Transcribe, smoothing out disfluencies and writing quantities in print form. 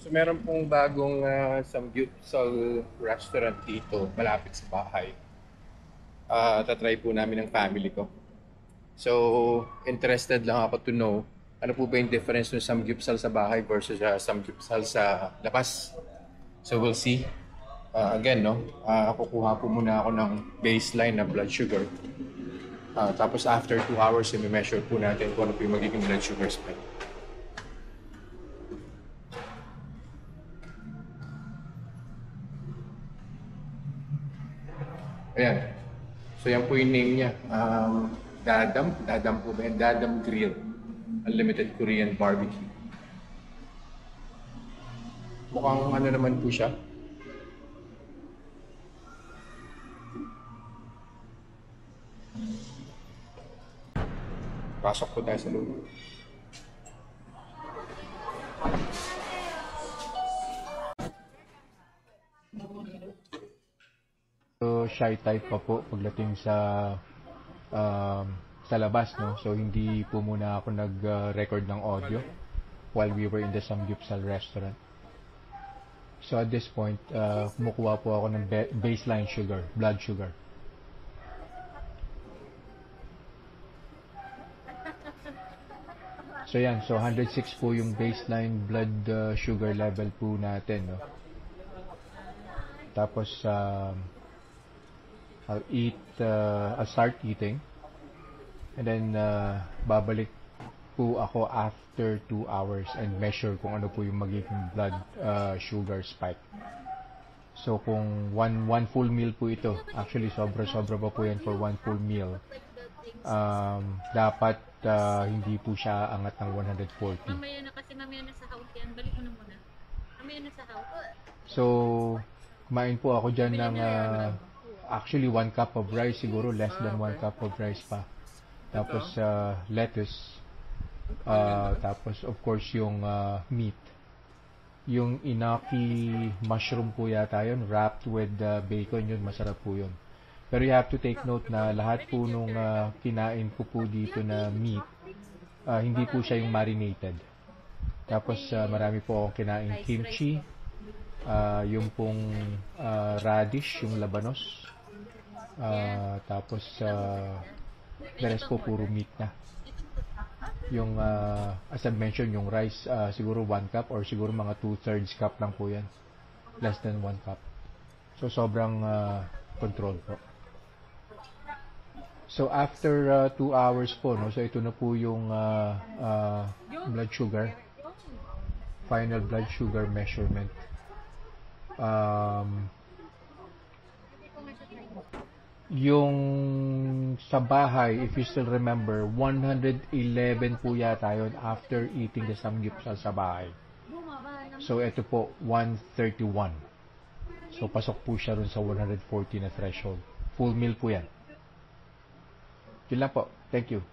So meron pong bagong samgyupsal restaurant dito malapit sa bahay. Tatry po namin ng family ko. So, interested lang ako to know ano po ba yung difference ng samgyupsal sa bahay versus samgyupsal sa labas. So, we'll see. Again, no? Kukuha po muna ako ng baseline na blood sugar. Tapos after 2 hours, i-measure po natin kung ano po yung magiging blood sugar spike. Ayan. So yan po yung name niya. Dadam po ba yan? Dadam Grill. Unlimited Korean Barbecue. Mukhang ano naman po siya. Pasok po tayo sa loob. So, shy type pa po pagdating um, sa labas, no? So, hindi po muna ako nag-record ng audio while we were in the Samgyeopsal restaurant. So, at this point, kumukuha po ako ng baseline sugar, blood sugar. So, yan. So, 106 po yung baseline blood sugar level po natin, no? Tapos, I'll start eating. And then, babalik po ako after 2 hours and measure kung ano po yung magiging blood sugar spike. So, kung one full meal po ito, actually sobra-sobra pa po yan for one full meal, dapat hindi po siya angat ng 140. Mamaya na kasi mamaya na sa house yan. Balik mo na muna. Mamaya na sa house. So, kumain po ako dyan ng actually 1 cup of rice, siguro less than 1 cup of rice pa. Tapos lettuce. Tapos of course yung meat. Yung inaki mushroom po yata yun, wrapped with bacon, yun masarap po yun. Pero you have to take note na lahat po nung kinain ko po dito na meat, hindi po siya yung marinated. Tapos marami po akong kinain kimchi, yung pong radish, yung labanos. Tapos the rest po puro meat na. Yung as I mentioned, yung rice siguro 1 cup or siguro mga 2/3 cup lang po yan. Less than 1 cup. So sobrang control po. So after 2 hours po, no, so ito na po yung blood sugar. Final blood sugar measurement. Yung sa bahay, if you still remember, 111 po yata yun after eating the samgyeopsal sa bahay. So, ito po, 131. So, pasok po siya rin sa 140 na threshold. Full meal po yan. Yun lang po. Thank you.